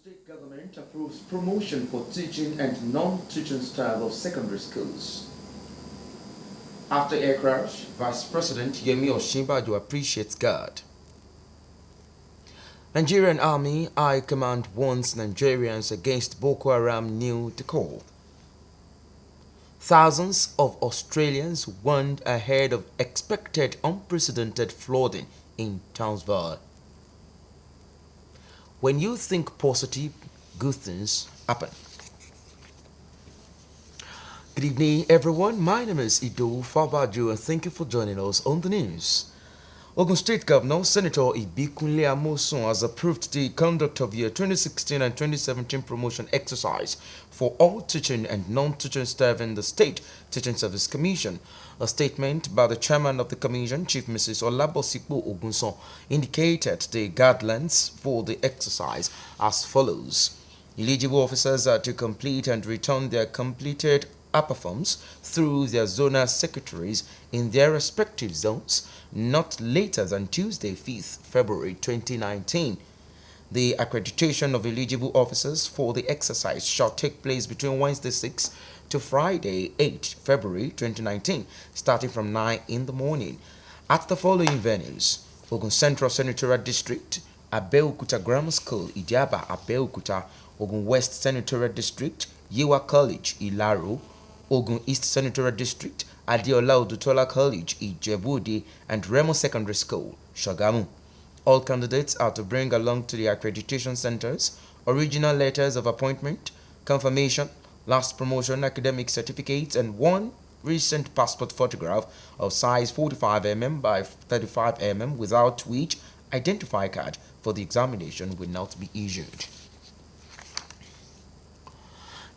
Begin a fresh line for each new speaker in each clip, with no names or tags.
State government approves promotion for teaching and non-teaching staff of secondary schools. After air crash, Vice President Yemi Osinbajo appreciates God. Nigerian Army High Command warns Nigerians against Boko Haram new decor. Thousands of Australians warned ahead of expected unprecedented flooding in Townsville. When you think positive, good things happen. Good evening, everyone. My name is Idowu Fabajo, and thank you for joining us on the news. Ogun State Governor Senator Ibikunle Amosun has approved the conduct of the 2016 and 2017 promotion exercise for all teaching and non-teaching staff in the State Teaching Service Commission. A statement by the chairman of the commission, Chief Mrs. Olabosipo Ogunson, indicated the guidelines for the exercise as follows. Eligible officers are to complete and return their completed upper forms through their zonal secretaries in their respective zones not later than Tuesday, 5th February 2019. The accreditation of eligible officers for the exercise shall take place between Wednesday 6 to Friday 8 February 2019, starting from 9 in the morning at the following venues: Ogun Central Senatorial District, Abeokuta Grammar School, Idiaba, Abeokuta; Ogun West Senatorial District, Yewa College, Ilaro; Ogun East Senatorial District, Adeola Odutola College, Ijebu-Ode; and Remo Secondary School, Shagamu. All candidates are to bring along to the accreditation centers original letters of appointment, confirmation, last promotion academic certificates, and one recent passport photograph of size 45mm by 35mm, without which identifier card for the examination will not be issued.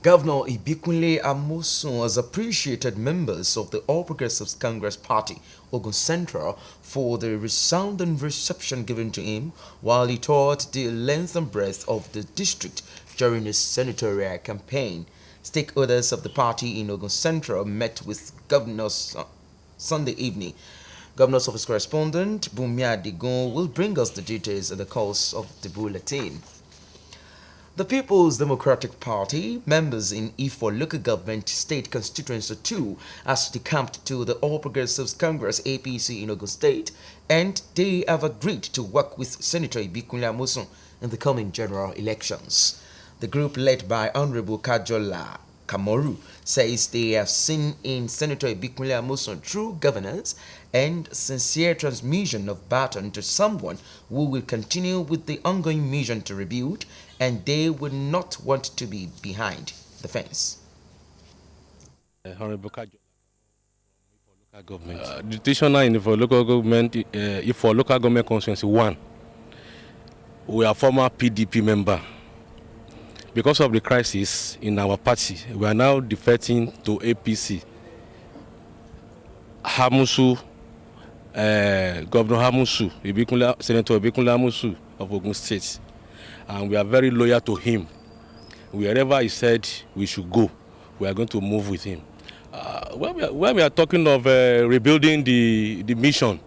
Governor Ibikunle Amosun has appreciated members of the All Progressives Congress Party, Ogun Central, for the resounding reception given to him while he toured the length and breadth of the district during his senatorial campaign. Stakeholders of the party in Ogun Central met with governors Sunday evening. Governor's office correspondent Bumi Adigun will bring us the details in the course of the bulletin. The People's Democratic Party, members in Ifo Local Government State Constituency 2, has decamped to the All Progressives Congress APC in Ogun State, and they have agreed to work with Senator Ibikunle Amosun in the coming general elections. The group, led by Honorable Kajola Kamoru, says they have seen in Senator Ibikunle Amosun true governance and sincere transmission of baton to someone who will continue with the ongoing mission to rebuild, and they would not want to be behind the fence.
Honorable Kajola local government. The petitioner in for local government, if for local government constituency 1, we are former PDP member. Because of the crisis in our party, we are now defecting to APC. Hamusu, Governor Hamusu, Senator Ibikunle Amosun of Ogun State, and we are very loyal to him. Wherever he said we should go, we are going to move with him. When we are talking of rebuilding the mission,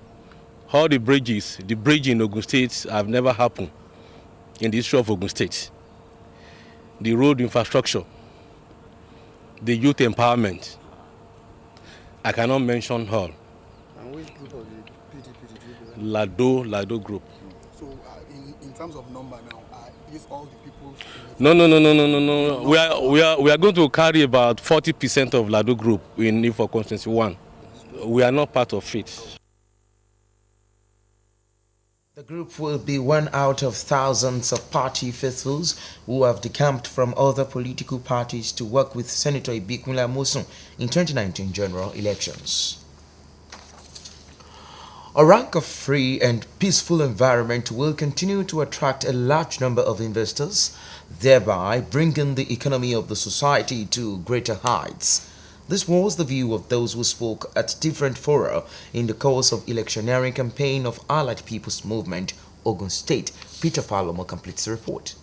all the bridge in Ogun State have never happened in the history of Ogun State. The road infrastructure, the youth empowerment, I cannot mention all.
And which group of the PDP did you belong?
Lado group.
So in terms of number now, is all the people?
No. We are going to carry about 40% of Lado group in Ifo constituency 1. We are not part of it.
The group will be one out of thousands of party faithfuls who have decamped from other political parties to work with Senator Ibikunle Amosun in 2019 general elections. A rank-free and peaceful environment will continue to attract a large number of investors, thereby bringing the economy of the society to greater heights. This was the view of those who spoke at different fora in the course of electioneering campaign of Allied People's Movement, Ogun State. Peter Palomo completes the report.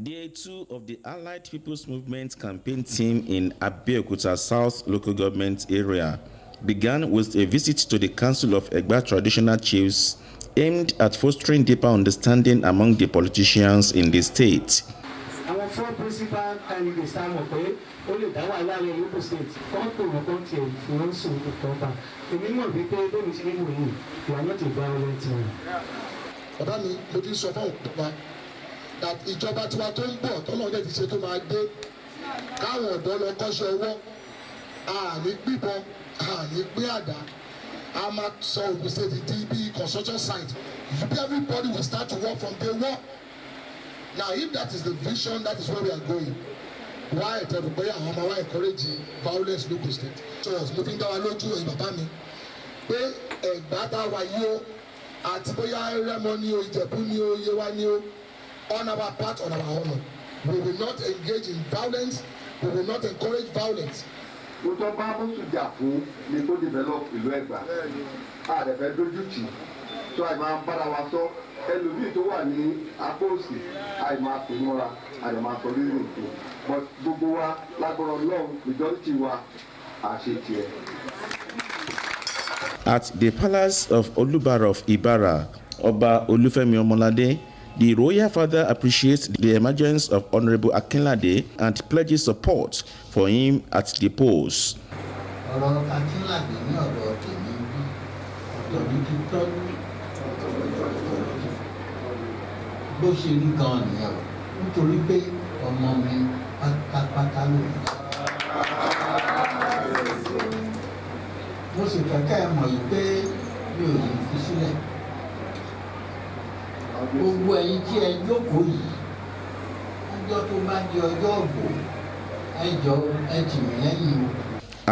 Day 2 of the Allied People's Movement campaign team in Abeokuta South local government area began with a visit to the Council of Egba Traditional Chiefs aimed at fostering deeper understanding among the politicians in the state.
Our four principal candidates only that one allow Local State come to the country for us to cover. The minimum we pay don't is anyway. We are not a violent man.
Bàbá mi mo ti sọ fún ọ̀pọ̀lọpọ̀ that ìjọba tiwa tó ń bọ̀ tọ́lọ́ dẹ̀ ti ṣe tó máa dé káwọn ọ̀dọ́ lọ kọ́ṣẹ́ ọwọ́ àní gbíbọn àní gbé àdá a máa sọ Ogun State di bí construction site. Everybody will start to work from day one. Now if that is the vision, that is where we are going. Why tẹ̀lé pé àwọn ọmọ wa encourage violence Local State. So mo fi ń dá wa lójú ẹ̀yin bàbá mi pé Ẹ̀gbá tá a wà yìí o àti bóyá Rẹ́mọ ni o Ìjẹ̀bú ni o Yewa ni o on our part, on our honor, we will not engage in violence, we will not encourage violence.
Mo tọ́ bá Mọ́sù jà fún ni kó develop ìlú Ẹ̀gbá. A lè fẹ́ dójú tì. So àì máa bára wa sọ ẹlòmíì tó wà ní apá òsì àì máa pè mọ́ra àì máa sọ lórí ètò. But gbogbo wa lágbára Ọlọ́run majority wa àṣetì ẹ̀.
At the palace of Olubara of Ibara, Oba Olufemi Omolade, the royal father appreciates the emergence of Honorable Akinlade and pledges support for him at the post.
Ọ̀rọ̀ Akinlade ní ọ̀dọ̀ tèmi bí ọ̀dọ̀ mi ti tọ́jú bó ṣe rí gan-an nìyẹn o nítorí pé ọmọ mi pátápátá ló ń bá. Mo sì fẹ́ kẹ́ ẹ mọ̀ yìí pé mi ò ní fi sílẹ̀. Gbogbo ẹ̀yin tí ẹ jókòó yìí ọjọ́ tó bá di ọjọ́ ògbó ẹ jọ ẹ tì mí lẹ́yìn o.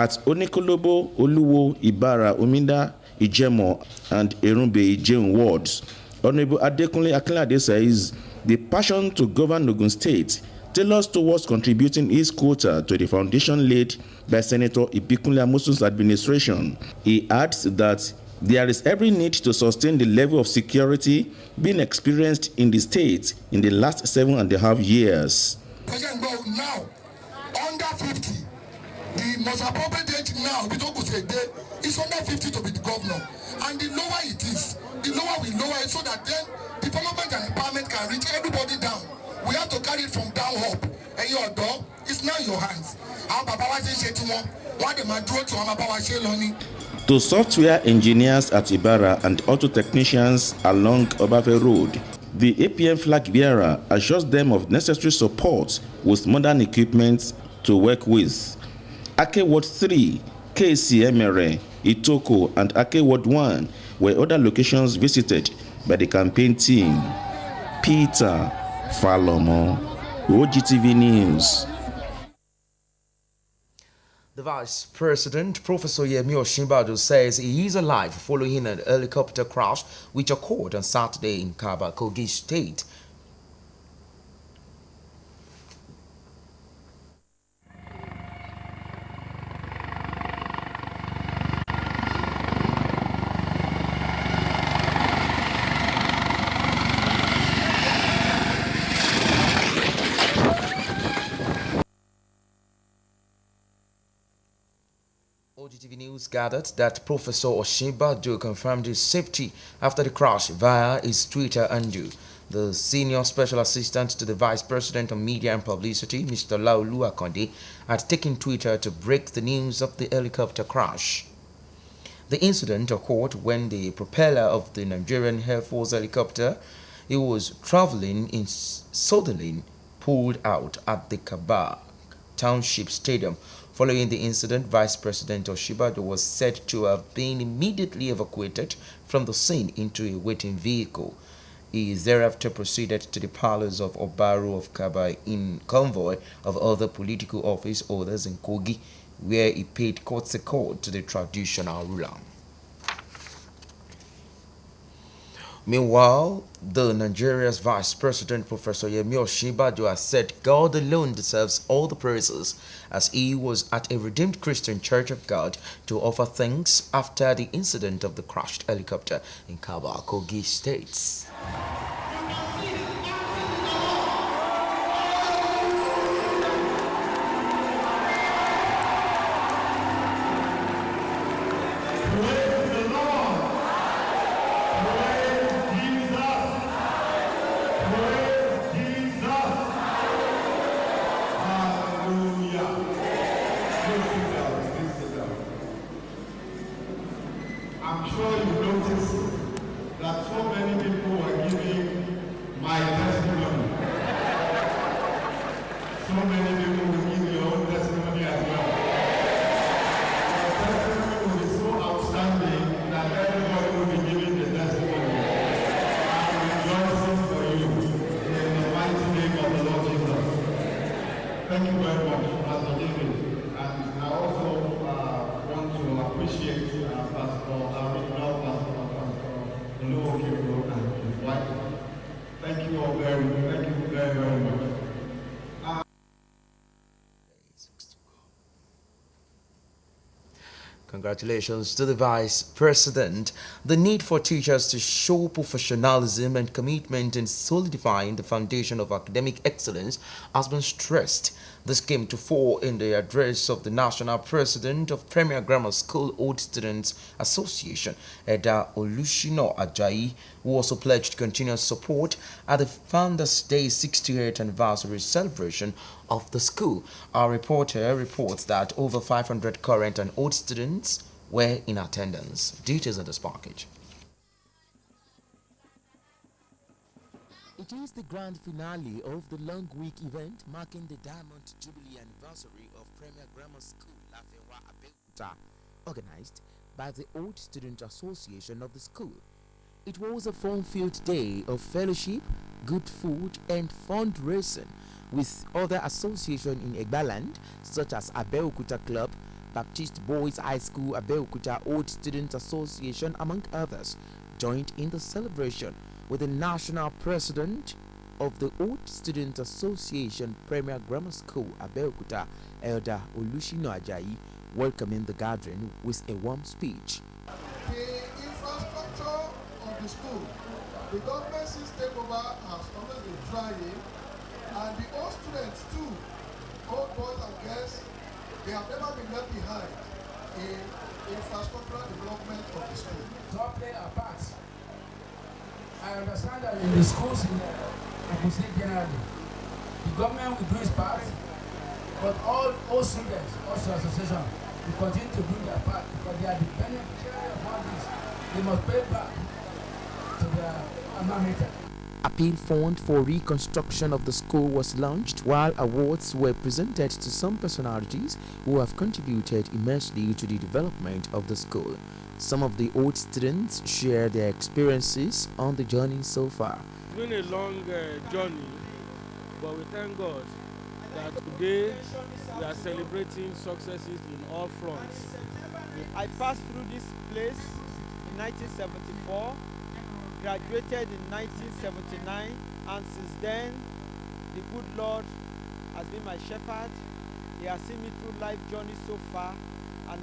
At Onikolobo, Oluwo, Ibara, Ominda, Ijemo, and Erunbe Ijeun wards, Honorable Adekunle Akinlade says the passion to govern Ogun State tailors towards contributing his quota to the foundation laid by Senator Ibikunle Amosun's administration. He adds that there is every need to sustain the level of security being experienced in the state in the last 7.5 years.
President Bow now under 50. The most appropriate age now we don't go say day is under 50 to be the governor. And the lower it is, the lower we lower it so that then development and empowerment can reach everybody down. We have to carry it from down up. And your door is now in your hands. Our Papa was saying to one, what the man drew to our Papa Sheloni.
To software engineers at Ibara and auto technicians along Obafe Road, the APM flag bearer assures them of necessary support with modern equipment to work with. Ake Ward 3, KC Emere, Itoko, and Ake Ward 1 were other locations visited by the campaign team. Peter Falomo, OGTV News.
The Vice President, Professor Yemi Osinbajo, says he is alive following an helicopter crash which occurred on Saturday in Kaba, Kogi State. OGTV News gathered that Professor Osinbajo confirmed his safety after the crash via his Twitter handle. The Senior Special Assistant to the Vice President of Media and Publicity, Mr. Laolu Akonde, had taken Twitter to break the news of the helicopter crash. The incident occurred when the propeller of the Nigerian Air Force helicopter it was traveling in southerly pulled out at the Kaba Township Stadium. Following the incident, Vice President Osinbajo was said to have been immediately evacuated from the scene into a waiting vehicle. He thereafter proceeded to the palace of Obaru of Kaba in convoy of other political office holders in Kogi, where he paid courtesy call to the traditional ruler. Meanwhile, the Nigeria's Vice President, Professor Yemi Osinbajo, has said God alone deserves all the praises, as he was at a Redeemed Christian Church of God to offer thanks after the incident of the crashed helicopter in Kaba, Kogi State.
Praise the Lord. Praise sure you noticed that so many people were giving my testimony. So many people will give your own testimony as well. Your testimony will be so outstanding that everybody will be giving the testimony. I'm rejoicing for you in the mighty name of the Lord Jesus. Thank you very much, Pastor David. And I also want to appreciate Pastor Original Pastor Idowu and his wife. Thank you all very much.
Congratulations to the Vice President. The need for teachers to show professionalism and commitment in solidifying the foundation of academic excellence has been stressed. This came to fore in the address of the National President of Premier Grammar School Old Students Association, Idowu Ajayi, who also pledged continuous support at the Founders Day 68th anniversary celebration of the school. Our reporter reports that over 500 current and old students were in attendance. Details in this package. It is the grand finale of the long week event marking the Diamond Jubilee anniversary of Premier Grammar School, Lafenwa Abeokuta, organized by the Old Student Association of the school. It was a fun-filled day of fellowship, good food, and fundraising with other associations in Egbaland, such as Abeokuta Club, Baptist Boys High School, Abeokuta Old Student Association, among others, joined in the celebration with the National President of the Old Student Association, Premier Grammar School, Abeokuta, Elder Olushino Ajayi, welcoming the gathering with a warm speech.
The infrastructure of the school, the government since takeover has always been trying, and the old students too, old boys and girls, they have never been left behind in infrastructural development of the school.
To all play our parts. I understand that in the schools in Ogun State generally, the government will do its part, but all students, also association, will continue to do their part because they are the beneficiary of all this. They must pay back to their alma mater.
Appeal fund for reconstruction of the school was launched, while awards were presented to some personalities who have contributed immensely to the development of the school. Some of the old students share their experiences on the journey so far.
It's been a long journey, but we thank God that today we are celebrating successes in all fronts.
I passed through this place in 1974, graduated in 1979, and since then the good Lord has been my shepherd. He has seen me through life journey so far, and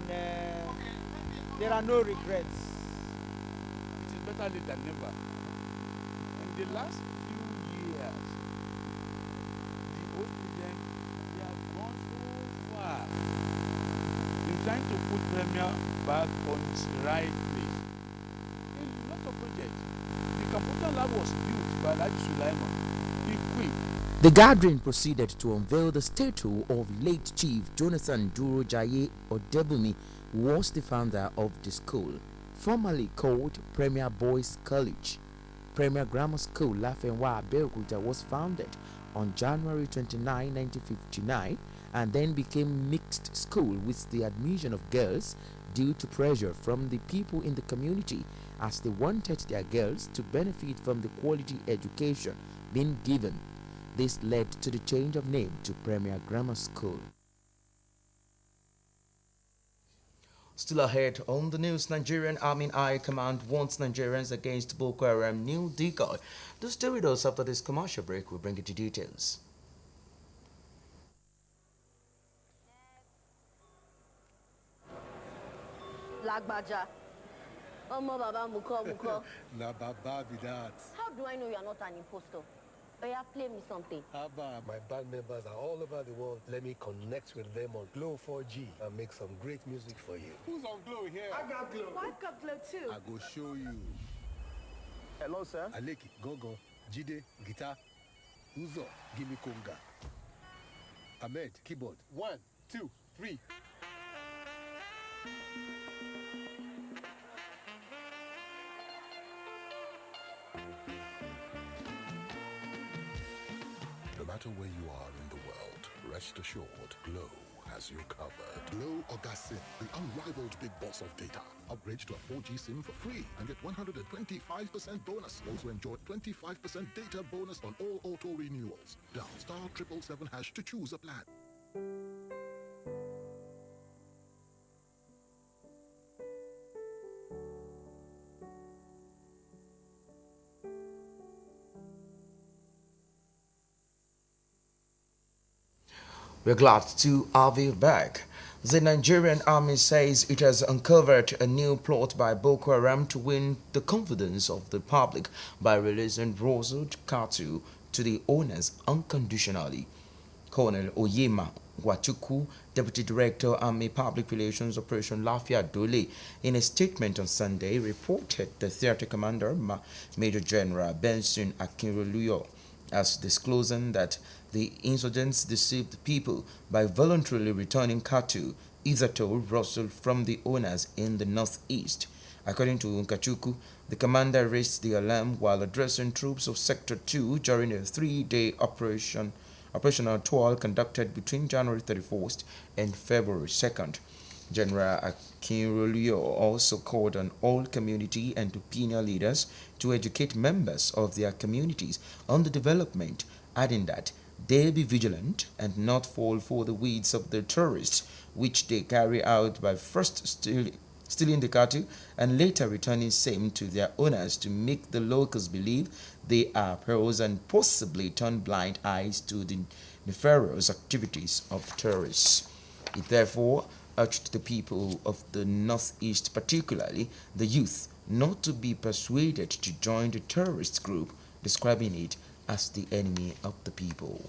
there are no regrets.
It is better late than never. In the last few years, the old students, they have gone so far in trying to put Premier back on its right place. A lot of projects. The computer lab was built by Laji Sulaiman, equipped.
The gathering proceeded to unveil the statue of late Chief Jonathan Duro Jaye Odebumi, who was the founder of the school, formerly called Premier Boys College. Premier Grammar School, Lafenwa Abeokuta, was founded on January 29, 1959, and then became mixed school with the admission of girls due to pressure from the people in the community, as they wanted their girls to benefit from the quality education being given. This led to the change of name to Premier Grammar School. Still ahead on the news, Nigerian Army High Command warns Nigerians against Boko Haram new decoy. Do stay with us after this commercial break. We'll bring you the details.
Lagbaja. Omo Baba Muko.
Na Baba be that.
How do I know you are not an impostor? Oya, play me something.
Abba, my band members are all over the world. Let me connect with them on Glow 4G and make some great music for you.
Who's on Glow here?
I got Glow.
I've got Glow too.
I go show you.
Hello, sir.
Aleki, Gogo, Jide, guitar. Uzo, give me conga. Ahmed, keyboard. 1, 2, 3.
No matter where you are in the world, rest assured, Glow has you covered. Glow Oga SIM, the unrivaled big boss of data. Upgrade to a 4G SIM for free and get 125% bonus. Also enjoy 25% data bonus on all auto renewals. Dial *777# to choose a plan.
We're glad to have you back. The Nigerian army says it has uncovered a new plot by Boko Haram to win the confidence of the public by releasing Rosud Katu to the owners unconditionally. Colonel Oyema Wachuku, Deputy Director, Army Public Relations Operation Lafia Dole, in a statement on Sunday, reported the theater commander, Major General Benson Akinroluyo, as disclosing that the insurgents deceived the people by voluntarily returning cattle hitherto rustled from the owners in the northeast. According to Nkachuku, the commander raised the alarm while addressing troops of Sector 2 during a three-day operational tour conducted between January 31st and February 2nd. General Akinrolio also called on all community and opinion leaders to educate members of their communities on the development, adding that they be vigilant and not fall for the weeds of the terrorists, which they carry out by first stealing the cattle and later returning same to their owners to make the locals believe they are pros and possibly turn blind eyes to the nefarious activities of terrorists. It therefore urged the people of the Northeast, particularly the youth, not to be persuaded to join the terrorist group, describing it as the enemy of the people.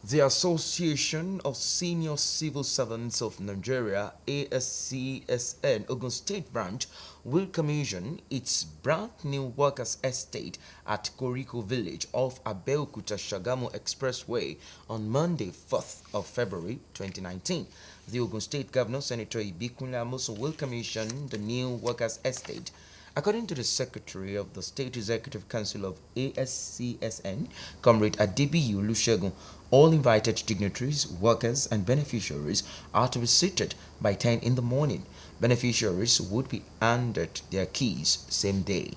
The Association of Senior Civil Servants of Nigeria, ASCSN, Ogun State Branch, will commission its brand new workers' estate at Koriko Village off Abeokuta Shagamu Expressway on Monday, 4th of February 2019. The Ogun State Governor, Senator Ibikunle Amosun, will commission the new workers' estate. According to the Secretary of the State Executive Council of ASCSN, Comrade Adebiyi Olusegun, all invited dignitaries, workers, and beneficiaries are to be seated by 10 in the morning. Beneficiaries would be handed their keys same day.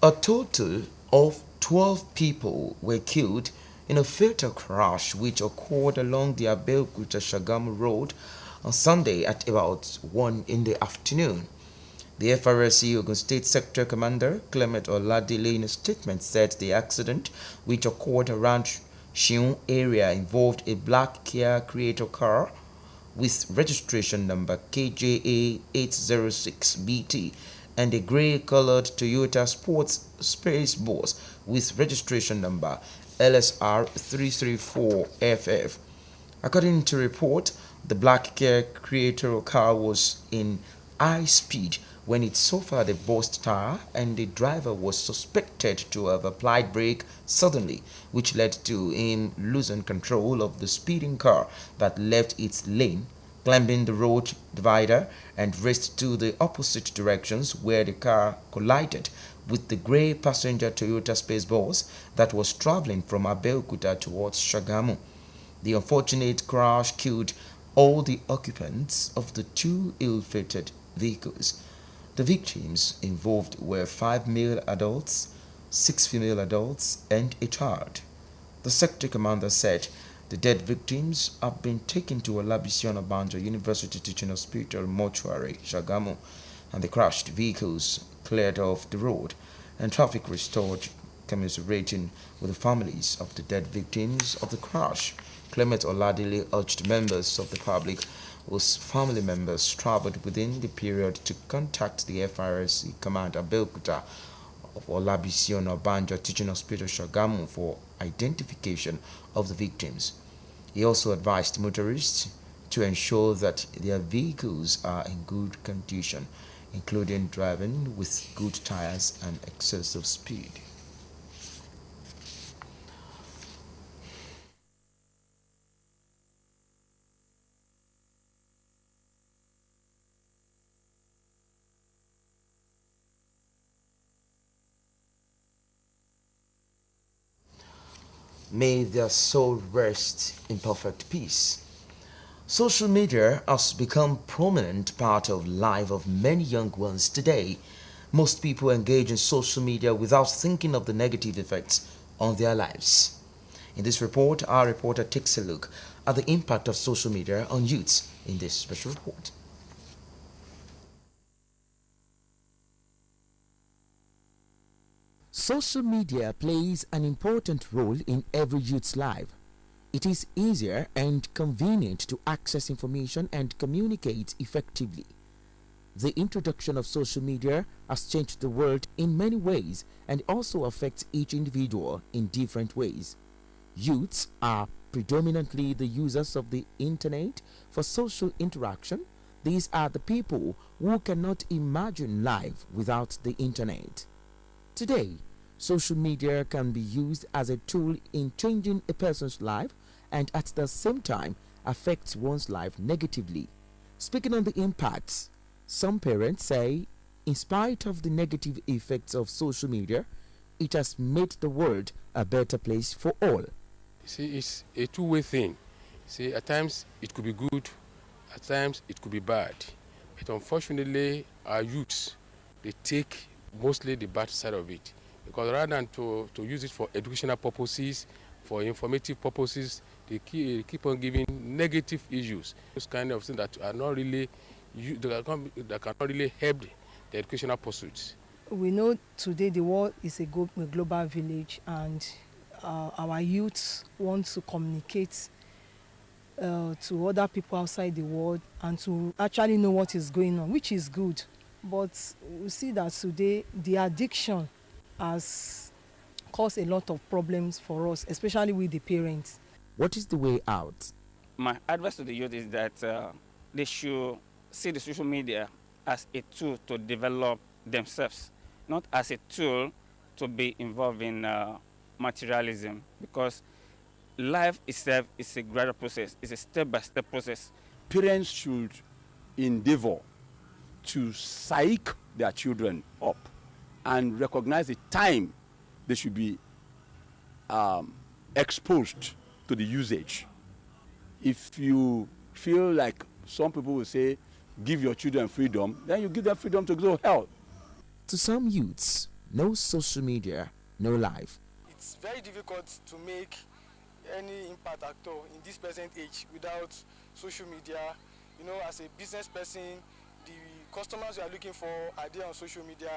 A total of 12 people were killed in a fatal crash which occurred along the Abeokuta-Shagamu Road on Sunday at about 1 in the afternoon. The FRSC Ogun State Sector Commander Clement Oladile in a statement said the accident, which occurred around Shiun area, involved a black Kia Creator car with registration number KJA 806BT and a grey-colored Toyota Sports Space Bus with registration number LSR 334FF. According to report, the black Kia Creator car was in high speed when it suffered a burst tire and the driver was suspected to have applied brake suddenly, which led to him losing control of the speeding car that left its lane, climbing the road divider and raced to the opposite directions where the car collided with the grey passenger Toyota Space Bus that was traveling from Abeokuta towards Shagamu. The unfortunate crash killed all the occupants of the two ill-fated vehicles. The victims involved were 5 male adults, 6 female adults, and a child. The sector commander said the dead victims have been taken to Olabisi Onabanjo University Teaching Hospital mortuary, Shagamu, and the crashed vehicles cleared off the road and traffic restored, commiserating with the families of the dead victims of the crash. Clement Oladile urged members of the public whose family members traveled within the period to contact the FRSC Commander Abeokuta of Olabisi Onabanjo Teaching Hospital Shagamu for identification of the victims. He also advised motorists to ensure that their vehicles are in good condition, including driving with good tires and excessive speed. May their soul rest in perfect peace. Social media has become prominent part of life of many young ones today. Most people engage in social media without thinking of the negative effects on their lives. In this report, our reporter takes a look at the impact of social media on youths in this special report.
Social media plays an important role in every youth's life. It is easier and convenient to access information and communicate effectively. The introduction of social media has changed the world in many ways and also affects each individual in different ways. Youths are predominantly the users of the internet for social interaction. These are the people who cannot imagine life without the internet. Today, social media can be used as a tool in changing a person's life and at the same time affects one's life negatively. Speaking on the impacts, some parents say, in spite of the negative effects of social media, it has made the world a better place for all.
See, it's a two-way thing. See, at times it could be good, at times it could be bad. But unfortunately, our youths, they take mostly the bad side of it. Because rather than to use it for educational purposes, for informative purposes, they keep on giving negative issues. Those kind of things that are not really, that cannot really help the educational pursuits.
We know today the world is a global village, and our youths want to communicate to other people outside the world and to actually know what is going on, which is good. But we see that today the addiction has caused a lot of problems for us, especially with the parents.
What is the way out?
My advice to the youth is that they should see the social media as a tool to develop themselves, not as a tool to be involved in materialism, because life itself is a gradual process, it's a step-by-step process.
Parents should endeavor to psych their children up and recognize the time they should be exposed to the usage. If you feel like some people will say, give your children freedom, then you give them freedom to go hell.
To some youths, no social media, no life.
It's very difficult to make any impact at all in this present age without social media. You know, as a business person, the customers you are looking for are there on social media.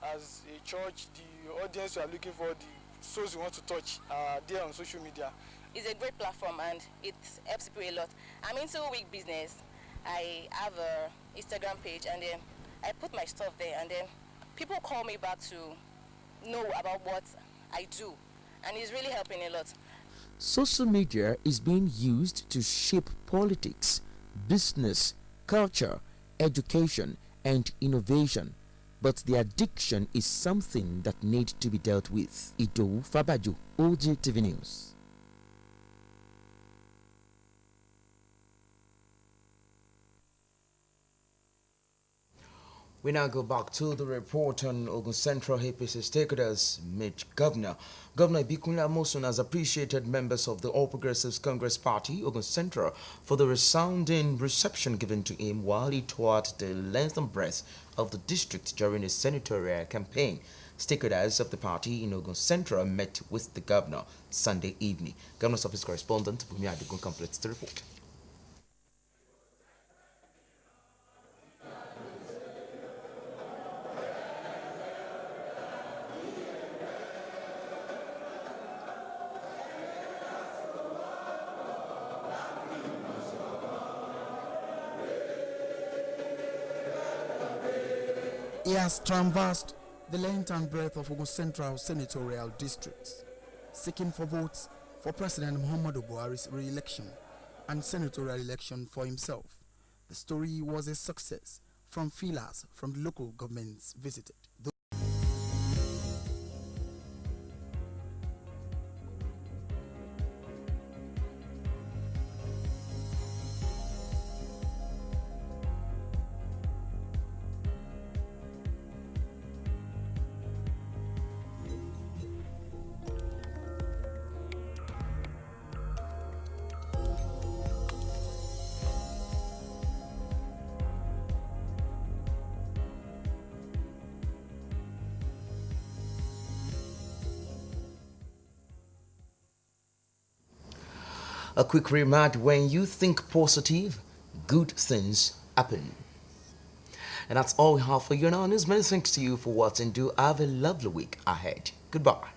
As a church, the audience you are looking for, the souls you want to touch are there on social media.
It's a great platform and it helps people a lot. I'm into wig business. I have a Instagram page and then I put my stuff there and then people call me back to know about what I do, and it's really helping a lot.
Social media is being used to shape politics, business, culture, education, and innovation. But the addiction is something that needs to be dealt with. Idowu, Fabajo, OGTV News.
We now go back to the report on Ogun Central APC stakeholders meet Governor. Governor Ibikunle Amosun has appreciated members of the All Progressives Congress Party, Ogun Central, for the resounding reception given to him while he toured the length and breadth of the district during his senatorial campaign. Stakeholders of the party in Ogun Central met with the governor Sunday evening. Governor's office correspondent Bumi Adigun completes the report.
He has traversed the length and breadth of Ogun Central senatorial districts, seeking for votes for President Muhammadu Buhari's re-election and senatorial election for himself. The story was a success from feelers from the local governments visited.
A quick reminder: when you think positive, good things happen. And that's all we have for you now. News. Many thanks to you for watching. Do have a lovely week ahead. Goodbye.